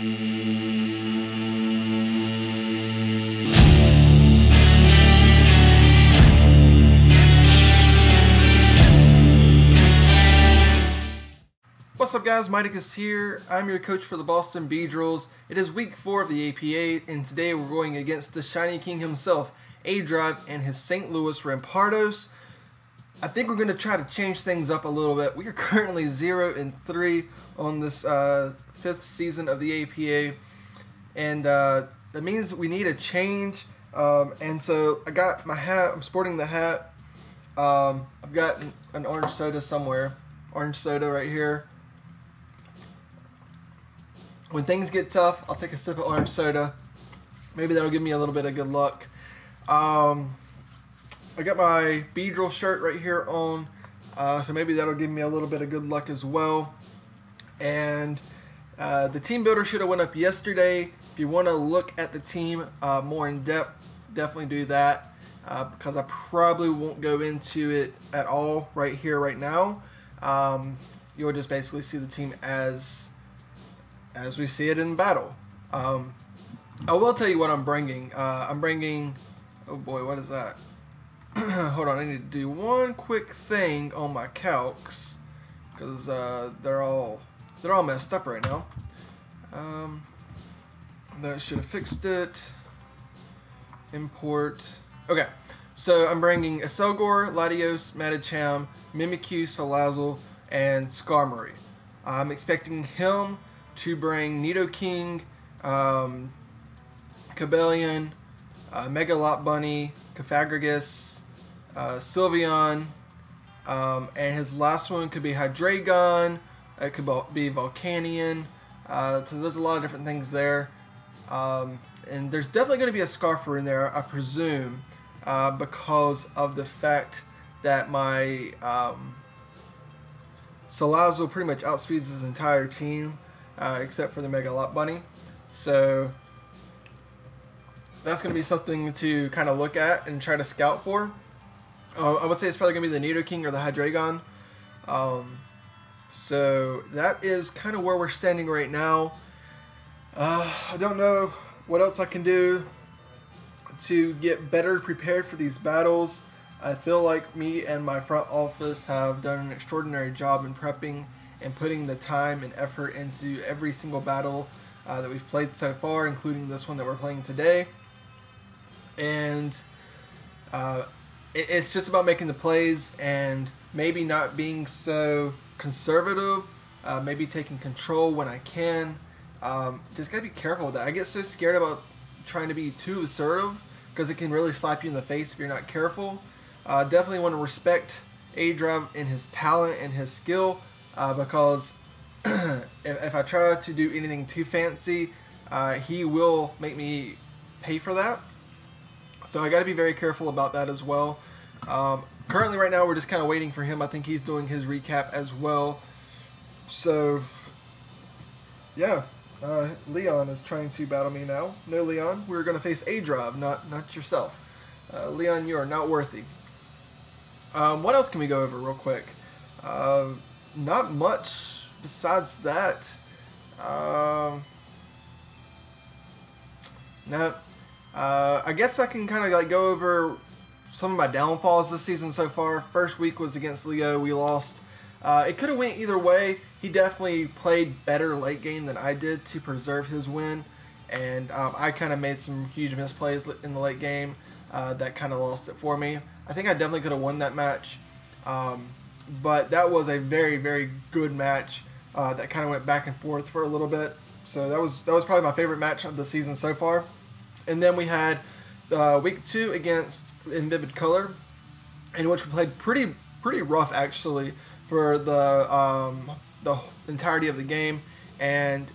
What's up guys, Miticus here. I'm your coach for the Boston Beedrills. It is week 4 of the APA and today we're going against the Shiny King himself, aDrive and his St Louis Rampardos. I think we're going to try to change things up a little bit. We are currently 0-3 on this 5th season of the APA, and that means we need a change. And so I got my hat, I'm sporting the hat. I've got an orange soda somewhere, orange soda right here. When things get tough, I'll take a sip of orange soda. Maybe that'll give me a little bit of good luck. I got my Beedrill shirt right here on, so maybe that'll give me a little bit of good luck as well. And the team builder should have went up yesterday. If you want to look at the team more in depth, definitely do that, because I probably won't go into it at all right here, right now. You'll just basically see the team as we see it in battle. I will tell you what I'm bringing. I'm bringing, oh boy, what is that? Hold on, I need to do one quick thing on my calcs because they're all messed up right now. That should have fixed it. Import. Okay, so I'm bringing Aselgor, Latios, Medicham, Mimikyu, Salazzle, and Skarmory. I'm expecting him to bring Nidoking, Cobalion, Megalop Bunny, Cofagrigus, Sylveon, and his last one could be Hydreigon, it could be Volcanion, so there's a lot of different things there. And there's definitely going to be a Scarfer in there, I presume, because of the fact that my Salazzle pretty much outspeeds his entire team. Except for the Megalop Bunny. So that's going to be something to kind of look at and try to scout for. I would say it's probably going to be the Nidoking or the Hydreigon. So that is kind of where we're standing right now. I don't know what else I can do to get better prepared for these battles. I feel like me and my front office have done an extraordinary job in prepping and putting the time and effort into every single battle that we've played so far, including this one that we're playing today. And it's just about making the plays and maybe not being so conservative, maybe taking control when I can. Just gotta be careful with that. I get so scared about trying to be too assertive because it can really slap you in the face if you're not careful. Definitely want to respect aDrive and his talent and his skill. Because if I try to do anything too fancy, he will make me pay for that. So I got to be very careful about that as well. Currently right now we're just kind of waiting for him. I think he's doing his recap as well. So yeah, Leon is trying to battle me now. No, Leon, we're going to face aDrive, not yourself. Leon, you are not worthy. What else can we go over real quick? Not much besides that. No. I guess I can kind of like go over some of my downfalls this season so far. First week was against Leo. We lost. It could have went either way. He definitely played better late game than I did to preserve his win. And I kind of made some huge misplays in the late game that kind of lost it for me. I think I definitely could have won that match. But that was a very, very good match that kind of went back and forth for a little bit. So that was probably my favorite match of the season so far. And then we had week 2 against In Vivid Color, in which we played pretty rough actually for the entirety of the game, and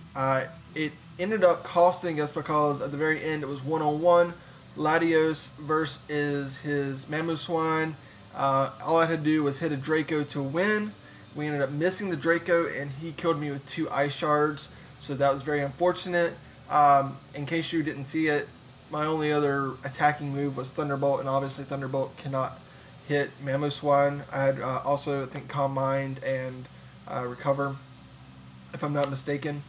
it ended up costing us because at the very end it was 1-on-1. Latios versus his Mamoswine. All I had to do was hit a Draco to win. We ended up missing the Draco and he killed me with 2 Ice Shards, so that was very unfortunate. In case you didn't see it, my only other attacking move was Thunderbolt, and obviously Thunderbolt cannot hit Mamoswine. I had also, I think, Calm Mind and Recover, if I'm not mistaken.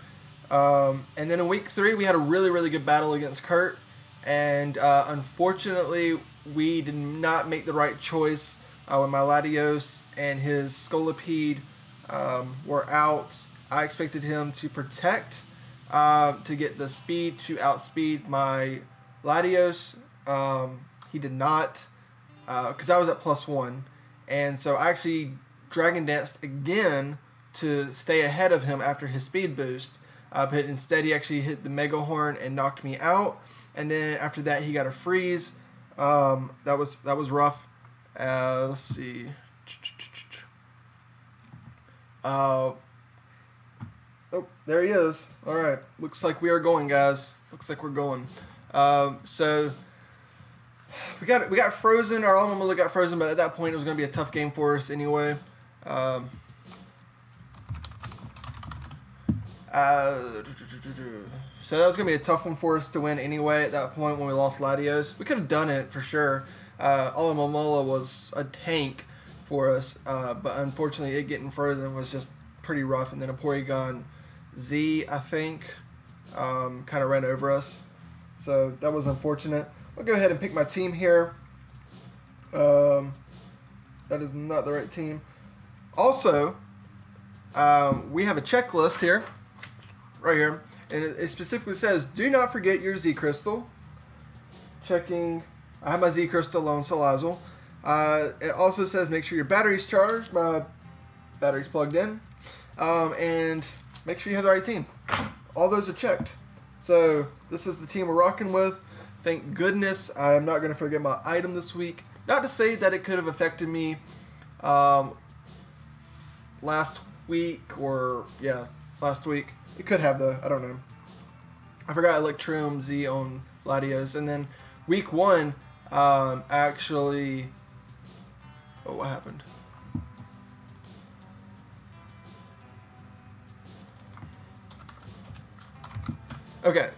And then in week 3, we had a really good battle against Kurt. And unfortunately, we did not make the right choice when my Latios and his Scolipede were out. I expected him to protect to get the speed to outspeed my Latios. He did not, because I was at +1. And so I actually Dragon Danced again to stay ahead of him after his speed boost. But instead he actually hit the Mega Horn and knocked me out. And then after that he got a freeze. That was rough. Let's see. Oh, there he is. All right. Looks like we are going, guys. Looks like we're going. So we got frozen. Our Alma Mula got frozen, but at that point it was going to be a tough game for us anyway. So that was going to be a tough one for us to win anyway at that point when we lost Latios. We could have done it for sure. Alma Mula was a tank for us, but unfortunately it getting frozen was just pretty rough. And then a Porygon Z, I think, kind of ran over us. So that was unfortunate. I'll go ahead and pick my team here. That is not the right team. Also, we have a checklist here, right here, and it specifically says, do not forget your Z Crystal. Checking, I have my Z Crystal on Salazzle. It also says make sure your battery's charged, my battery's plugged in, and make sure you have the right team. All those are checked. So this is the team we're rocking with. Thank goodness I am not going to forget my item this week. Not to say that it could have affected me last week, or yeah, last week. It could have though, I don't know. I forgot Electrium Z on Latios. And then week 1, actually, oh, what happened? Okay.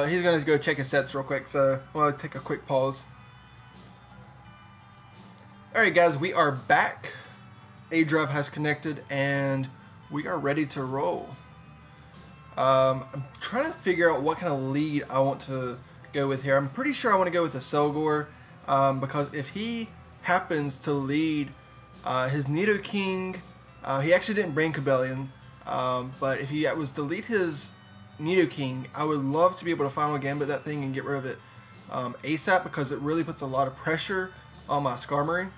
He's going to go check his sets real quick, so I'm going to take a quick pause. Alright guys, we are back. aDrive has connected and we are ready to roll. I'm trying to figure out what kind of lead I want to go with here. I'm pretty sure I want to go with a Selgor, because if he happens to lead his Nidoking, he actually didn't bring Cobalion, but if he was to lead his Nidoking, I would love to be able to Final Gambit that thing and get rid of it ASAP, because it really puts a lot of pressure on my Skarmory.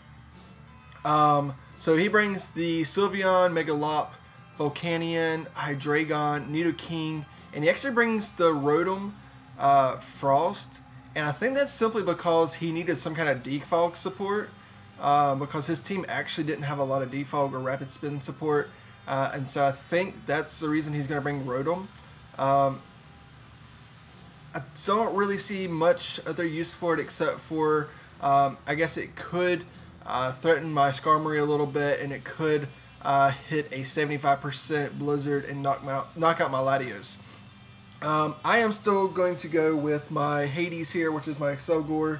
So he brings the Sylveon, Megalop, Volcanion, Hydreigon, Nidoking, and he actually brings the Rotom Frost, and I think that's simply because he needed some kind of defog support, because his team actually didn't have a lot of defog or rapid spin support, and so I think that's the reason he's going to bring Rotom. I don't really see much other use for it except for I guess it could threaten my Skarmory a little bit, and it could hit a 75% Blizzard and knock out my Latios. I am still going to go with my Hades here, which is my Selgor.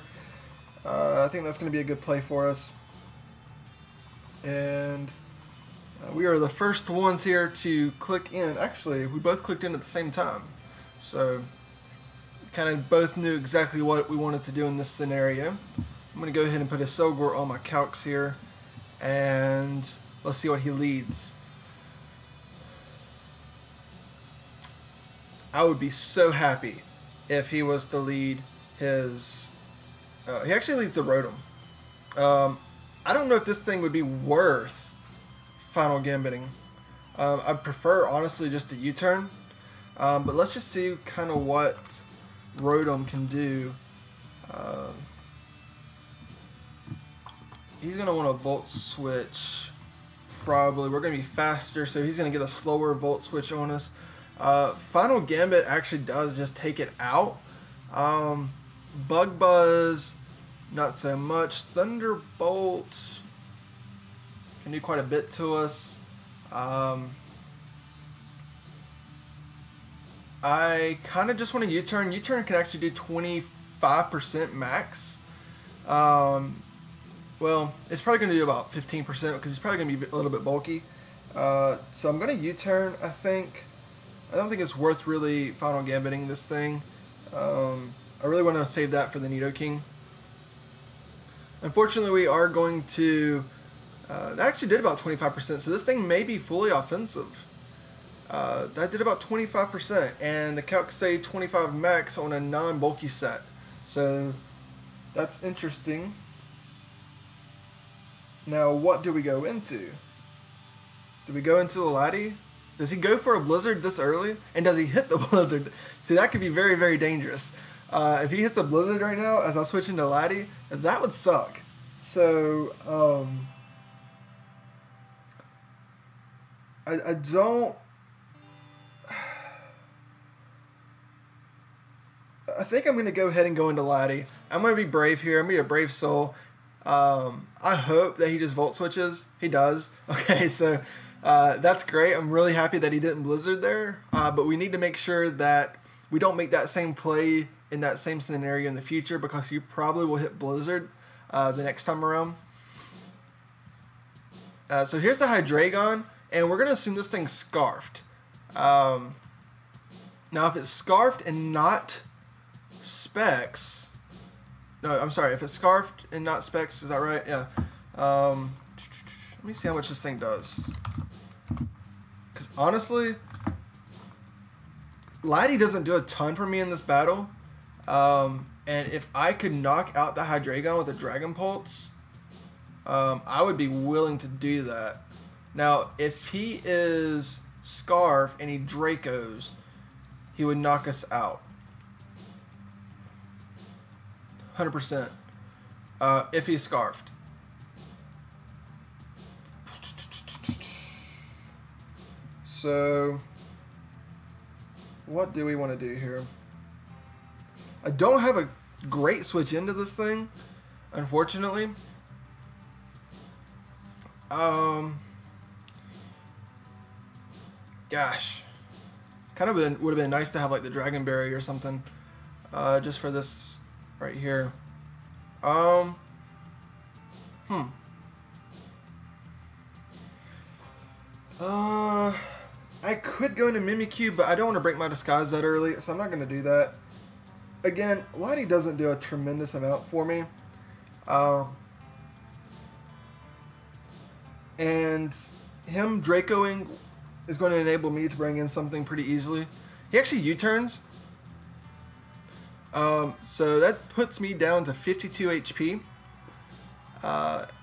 I think that's going to be a good play for us. And we are the first ones here to click in. Actually, we both clicked in at the same time. So, kind of both knew exactly what we wanted to do in this scenario. I'm going to go ahead and put a Selgor on my calcs here. And let's see what he leads. I would be so happy if he was to lead his... he actually leads the Rotom. I don't know if this thing would be worth Final Gambiting. I'd prefer, honestly, just a U-turn. But let's just see kind of what Rotom can do. He's going to want a Volt Switch. Probably. We're going to be faster, so he's going to get a slower Volt Switch on us. Final Gambit actually does just take it out. Bug Buzz, not so much. Thunderbolt can do quite a bit to us. I kind of just want to U-turn. U-turn can actually do 25 25% max. Well, it's probably going to do about 15% because it's probably going to be a little bit bulky. So I'm going to U-turn, I think. I don't think it's worth really final gambiting this thing. I really want to save that for the Nidoking. Unfortunately, we are going to... that actually did about 25%, so this thing may be fully offensive. That did about 25%, and the calcs say 25 max on a non-bulky set. So that's interesting. Now, what do we go into? Do we go into the Laddie? Does he go for a Blizzard this early? And does he hit the Blizzard? See, that could be very, very dangerous. If he hits a Blizzard right now, as I switch into Laddie, that would suck. So, I don't... I think I'm going to go ahead and go into Laddie. I'm going to be brave here. I'm going to be a brave soul. I hope that he just Volt Switches. He does. Okay, so that's great. I'm really happy that he didn't Blizzard there. But we need to make sure that we don't make that same play in that same scenario in the future, because you probably will hit Blizzard the next time around. So here's the Hydreigon, and we're going to assume this thing's Scarfed. Now, if it's Scarfed and not Specs... No, I'm sorry. If it's Scarfed and not Specs, is that right? Yeah. Let me see how much this thing does. Because honestly, Laddie doesn't do a ton for me in this battle. And if I could knock out the Hydreigon with a Dragon Pulse, I would be willing to do that. Now, if he is Scarf and he Dracos, he would knock us out. 100%. If he's Scarfed. So, what do we want to do here? I don't have a great switch into this thing, unfortunately. Gosh. Kind of would have been nice to have like the Dragon Berry or something. Just for this right here. I could go into Mimikyu, but I don't want to break my disguise that early, so I'm not going to do that. Again, Laddie doesn't do a tremendous amount for me. And him Dracoing is going to enable me to bring in something pretty easily. He actually U-turns. So that puts me down to 52 HP.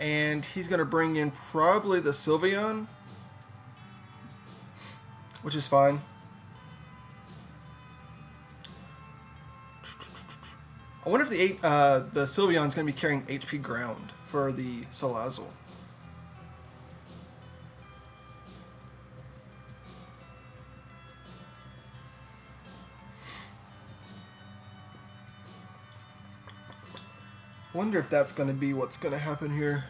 And he's going to bring in probably the Sylveon, which is fine. I wonder if the Sylveon is going to be carrying HP Ground for the Salazzle. Wonder if that's going to be what's going to happen here.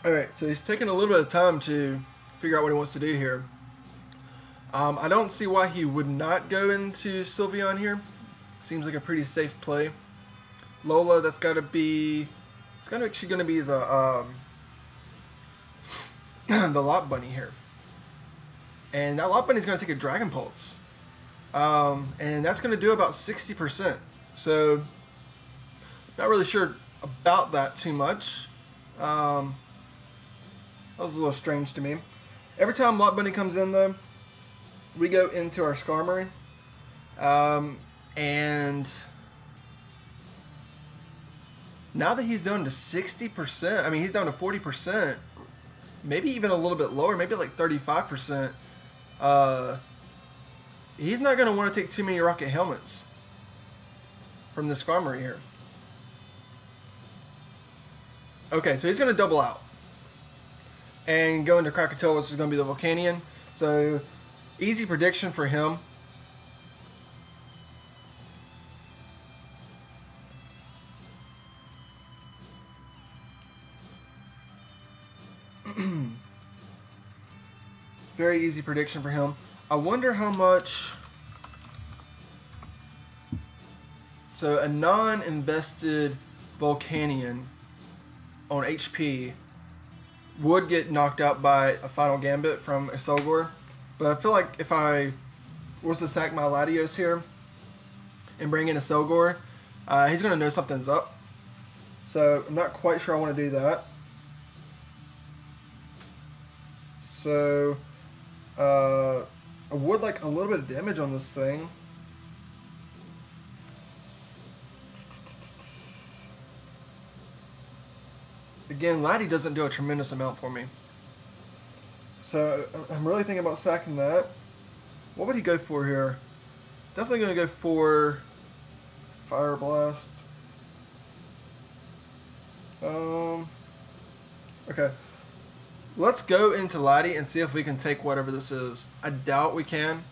Alright, so he's taking a little bit of time to figure out what he wants to do here. I don't see why he would not go into Sylveon here. Seems like a pretty safe play. Lola, that's got to be... It's actually going to be the the Lot Bunny here. And that Lot Bunny's going to take a Dragon Pulse. And that's going to do about 60%. So, not really sure about that too much. That was a little strange to me. Every time Lot Bunny comes in, though, we go into our Skarmory. And now that he's down to 60%, I mean, he's down to 40%, maybe even a little bit lower, maybe like 35%. He's not going to want to take too many Rocket Helmets from the Skarmory here. Okay, so he's going to double out and go into Krakatoa, which is going to be the Volcanion. So, easy prediction for him. very easy prediction for him. I wonder how much... So a non-invested Volcanion on HP would get knocked out by a Final Gambit from a Selgor. But I feel like if I was to sack my Latios here and bring in a Selgor, he's going to know something's up. So I'm not quite sure I want to do that. So I would like a little bit of damage on this thing. Again, Laddie doesn't do a tremendous amount for me. So I'm really thinking about sacking that. What would he go for here? Definitely going to go for Fire Blast. Okay. Let's go into Laddie and see if we can take whatever this is. I doubt we can.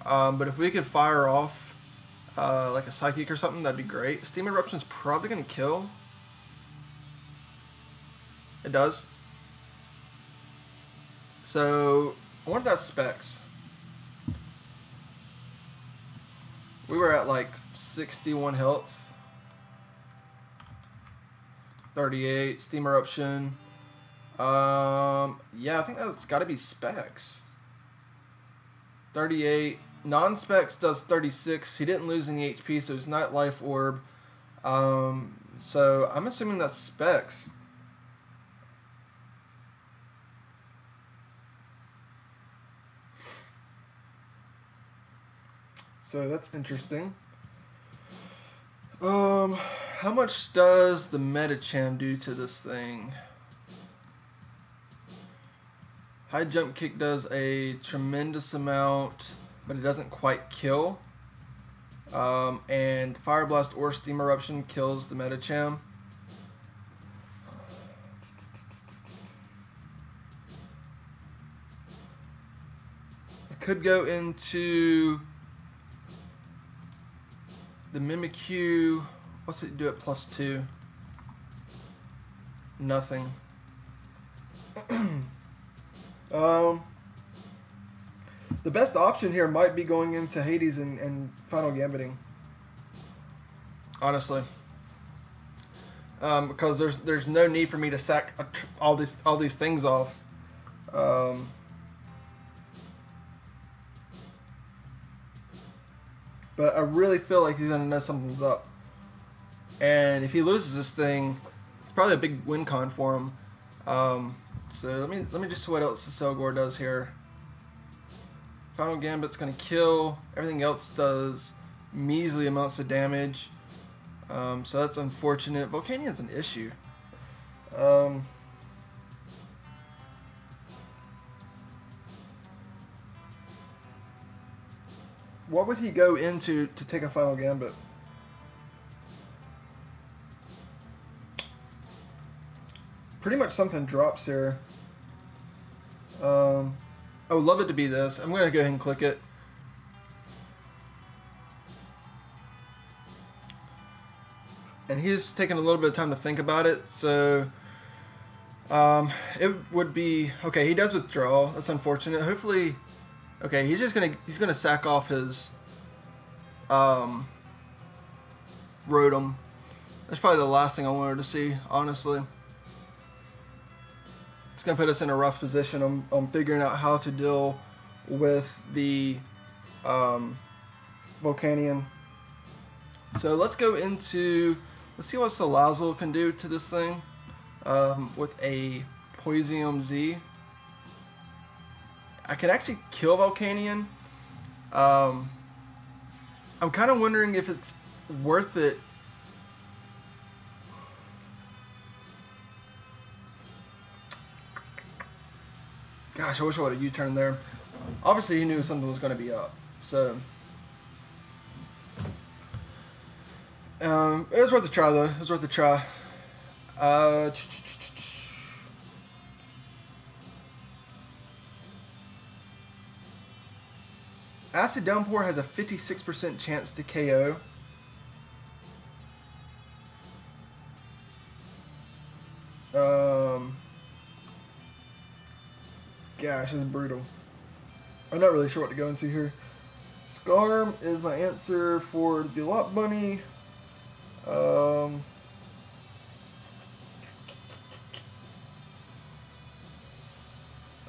But if we could fire off like a Psychic or something, that'd be great. Steam Eruption's probably going to kill. It does. So, I wonder if that's specs. We were at like 61 health. 38, Steam Eruption. Yeah, I think that's got to be specs. 38. Non-specs does 36. He didn't lose any HP, so it's not Life Orb. So, I'm assuming that's specs. So that's interesting. How much does the Medicham do to this thing? High Jump Kick does a tremendous amount, but it doesn't quite kill. And Fire Blast or Steam Eruption kills the Medicham. I could go into the Mimikyu. What's it do at +2? Nothing. The best option here might be going into Hades and Final Gambiting. Honestly. Because there's no need for me to sack all these things off. But I really feel like he's going to know something's up. And if he loses this thing, it's probably a big win con for him. So let me just see what else the Selgor does here. Final Gambit's going to kill. Everything else does measly amounts of damage. So that's unfortunate. Volcanion's an issue. What would he go into to take a Final Gambit? Pretty much something drops here. I would love it to be this. I'm going to go ahead and click it. And he's taking a little bit of time to think about it, so it would be okay. He does withdraw. That's unfortunate. Hopefully, okay. He's gonna sack off his Rotom. That's probably the last thing I wanted to see, honestly. It's going to put us in a rough position on figuring out how to deal with the Volcanion. So let's go into, let's see what Salazzle can do to this thing with a Poisium Z. I can actually kill Volcanion. I'm kind of wondering if it's worth it. Gosh, I wish I would have U-turned there. Obviously, he knew something was going to be up. So, it was worth a try, though. It was worth a try. Acid Downpour has a 56% chance to KO. Gosh, this is brutal. I'm not really sure what to go into here. Scarm is my answer for the Lot Bunny. I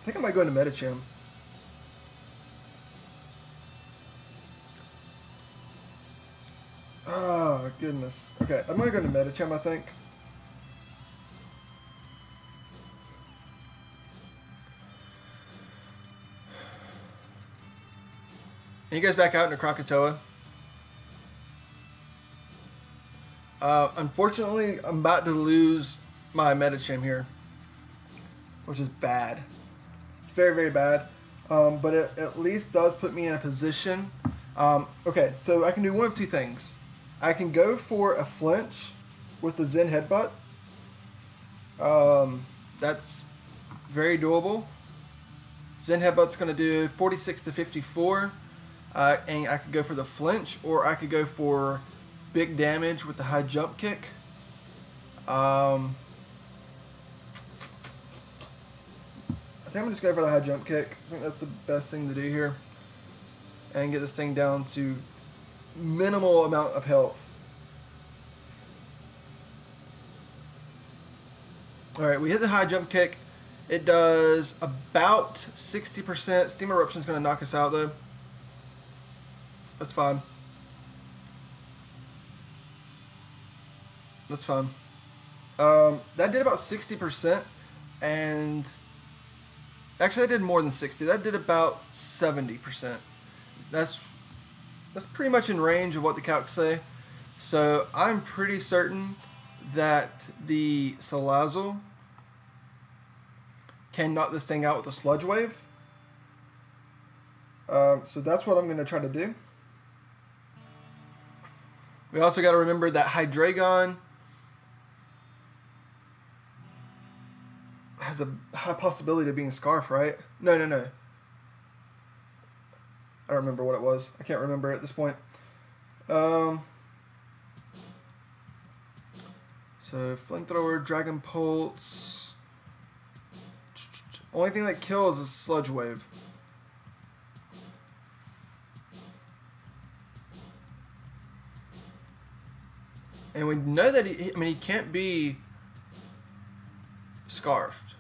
think I might go into Medicham. Oh, goodness. Okay, I'm going to go into Medicham, I think. And he goes back out into Krakatoa. Unfortunately, I'm about to lose my Medicham here, which is bad. It's very, very bad. But it at least does put me in a position. Okay, so I can do one of two things. I can go for a flinch with the Zen Headbutt. That's very doable. Zen Headbutt's going to do 46 to 54. And I could go for the flinch, or I could go for big damage with the high jump kick. I think I'm just going for the high jump kick. I think that's the best thing to do here. And get this thing down to minimal amount of health. Alright, we hit the high jump kick. It does about 60%. Steam Eruption's going to knock us out though. That's fine. That's fine. That did about 60%, and actually I did more than 60. That did about 70%. That's pretty much in range of what the calcs say. So I'm pretty certain that the Salazzle can knock this thing out with a Sludge Wave. So that's what I'm going to try to do. We also got to remember that Hydreigon has a high possibility of being Scarf, right? No. I don't remember what it was. I can't remember at this point. So Flamethrower, Dragon Pulse. Only thing that kills is Sludge Wave. And we know that he can't be Scarfed.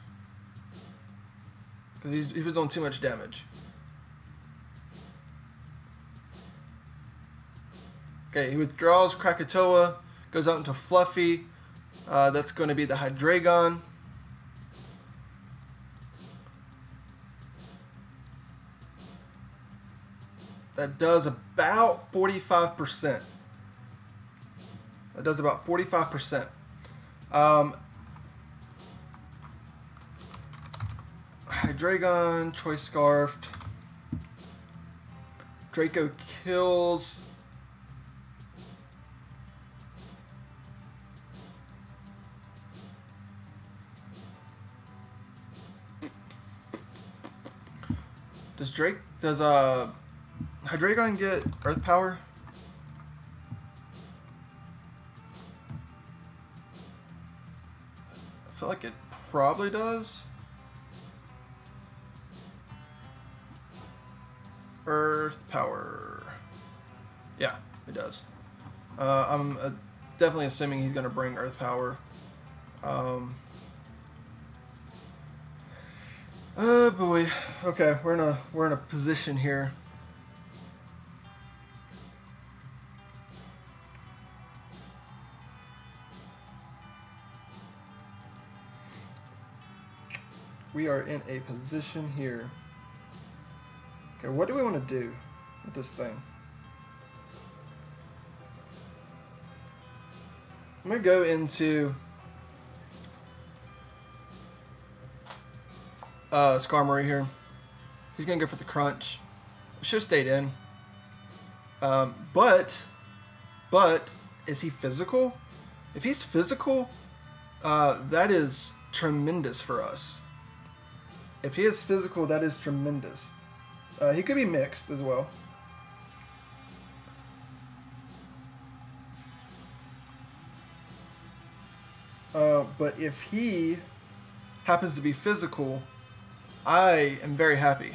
Because he was doing too much damage. Okay, he withdraws Krakatoa, goes out into Fluffy. That's going to be the Hydreigon. That does about 45%. That does about 45%. Hydreigon, Choice Scarfed. Draco kills. Does Hydreigon get Earth Power? I feel like it probably does. Earth Power. Yeah, it does. I'm definitely assuming he's going to bring Earth Power. Oh boy. Okay, we're in a position here. We are in a position here. Okay, what do we want to do with this thing? I'm going to go into Skarmory here. He's going to go for the crunch. Should have stayed in. But is he physical? If he's physical, that is tremendous for us. If he is physical, that is tremendous. He could be mixed as well. But if he happens to be physical, I am very happy.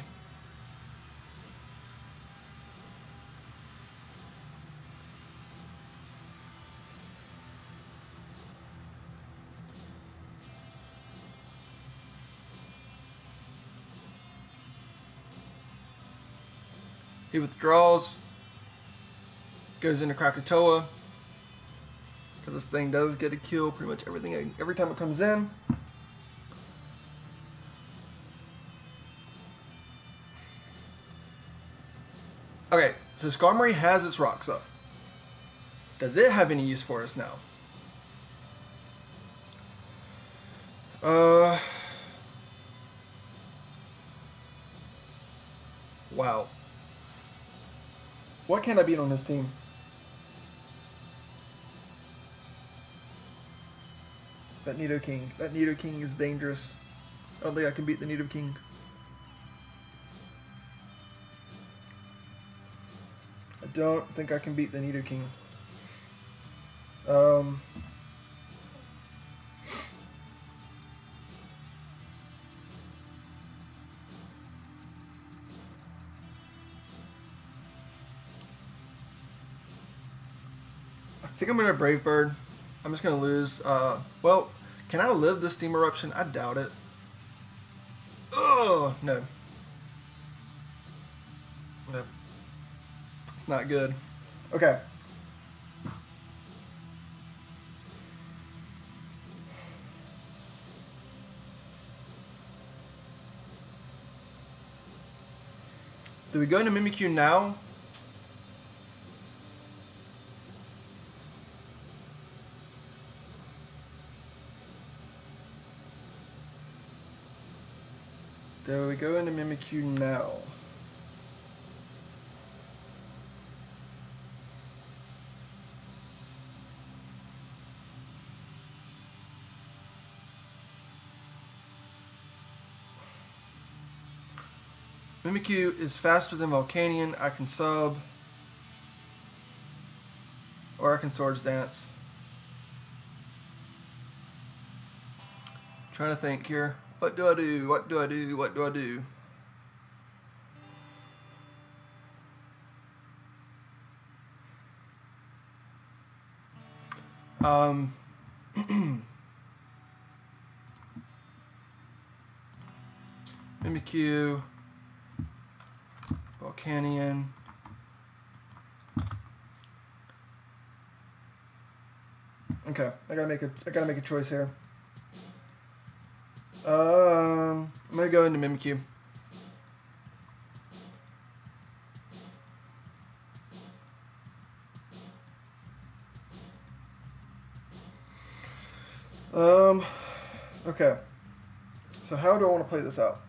He withdraws. Goes into Krakatoa. Because this thing does get a kill pretty much every time it comes in. Okay, so Skarmory has its rocks up. Does it have any use for us now? Wow. What can I beat on this team? That Nidoking. That Nidoking is dangerous. I don't think I can beat the Nidoking. I don't think I can beat the Nidoking. I think I'm going to Brave Bird. I'm just going to lose. Well, can I live this Steam Eruption? I doubt it. Oh, no. No. It's not good. Okay. Do we go into Mimikyu now? Do we go into Mimikyu now? Mimikyu is faster than Volcanion. I can sub. Or I can Swords Dance. Trying to think here. What do I do? What do I do? What do I do? Mimikyu, Volcanion. Okay, I gotta make a choice here. I'm gonna go into Mimikyu. Okay. So how do I want to play this out?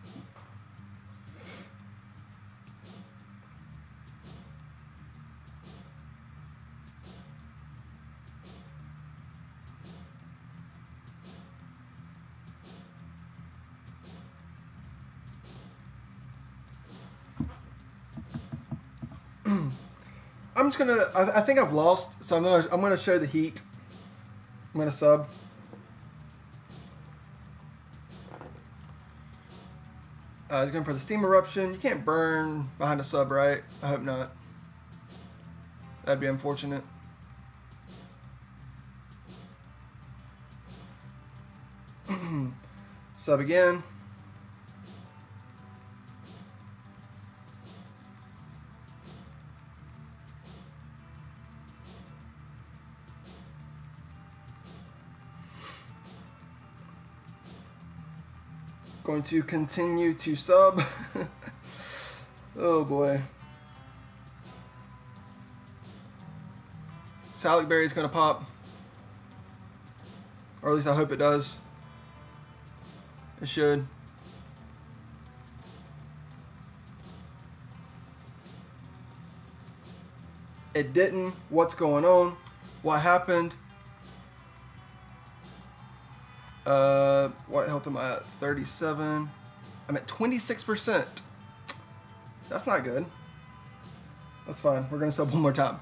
I'm just gonna. I think I've lost, so I'm gonna show the heat. I'm gonna sub. He's going for the Steam Eruption. You can't burn behind a sub, right? I hope not. That'd be unfortunate. Sub again. Going to continue to sub. Oh boy. Salic Berry is going to pop. Or at least I hope it does. It should. It didn't. What's going on? What happened? What health am I at? 37. I'm at 26%. That's not good. That's fine. We're going to sub one more time.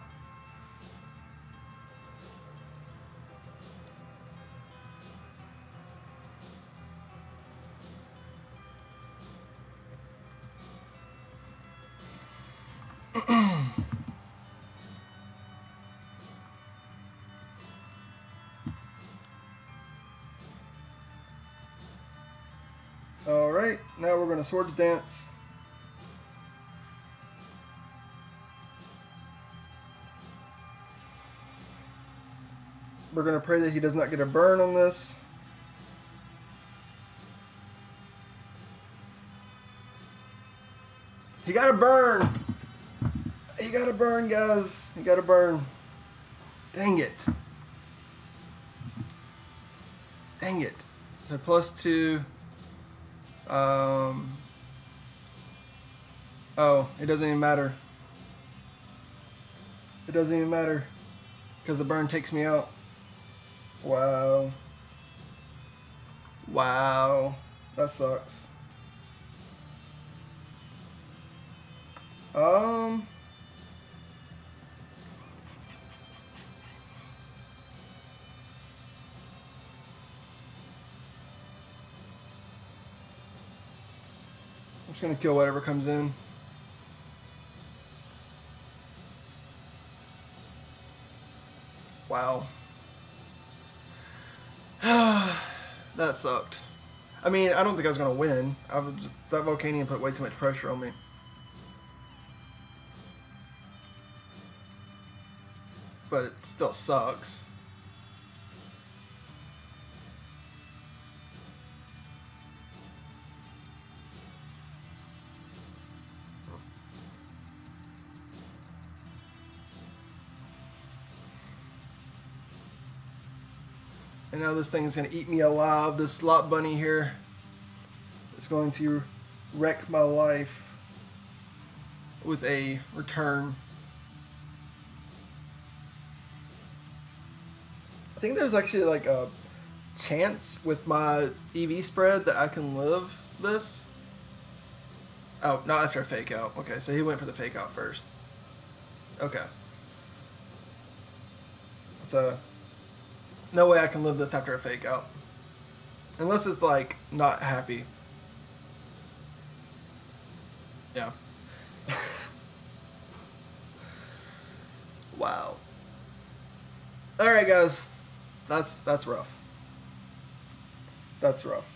Alright, now we're going to Swords Dance. We're going to pray that he does not get a burn on this. He got a burn. He got a burn, guys. He got a burn. Dang it. Dang it. So +2. Oh, it doesn't even matter. It doesn't even matter. Because the burn takes me out. Wow. Wow. That sucks. I'm just gonna kill whatever comes in. Wow. That sucked. I mean, I don't think I was gonna win. That Volcanian put way too much pressure on me. But it still sucks. And now this thing is going to eat me alive. This slot bunny here is going to wreck my life with a return. I think there's actually like a chance with my EV spread that I can live this. Oh, not after a fake out. Okay, so he went for the fake out first. Okay. So, no way I can live this after a fake out. Unless it's like not happy. Yeah. Wow. Alright guys. That's rough. That's rough.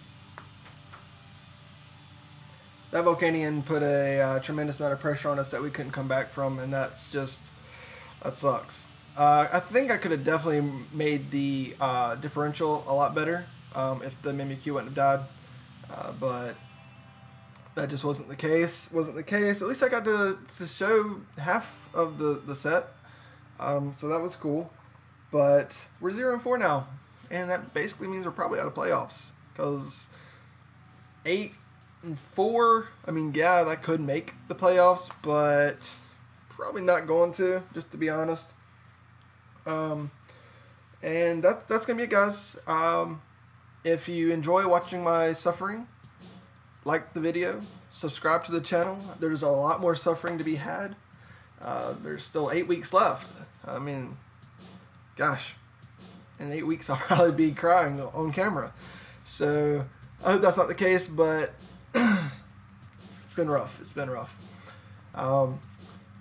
That Volcanian put a tremendous amount of pressure on us that we couldn't come back from, and that's just, that sucks. I think I could have definitely made the differential a lot better if the Mimikyu wouldn't have died, but that just wasn't the case. Wasn't the case. At least I got to show half of the set, so that was cool. But we're 0-4 now, and that basically means we're probably out of playoffs, because 8-4, I mean, yeah, that could make the playoffs, but probably not going to, just to be honest. And that's gonna be it, guys. If you enjoy watching my suffering, like the video, subscribe to the channel. There's a lot more suffering to be had. There's still 8 weeks left. I mean, gosh, in 8 weeks I'll probably be crying on camera. So I hope that's not the case, but it's been rough. It's been rough. But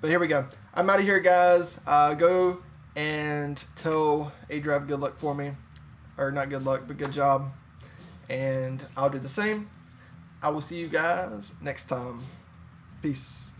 here we go. I'm out of here, guys. Go and tell aDrive good luck for me. Or not good luck, but good job. And I'll do the same. I will see you guys next time. Peace.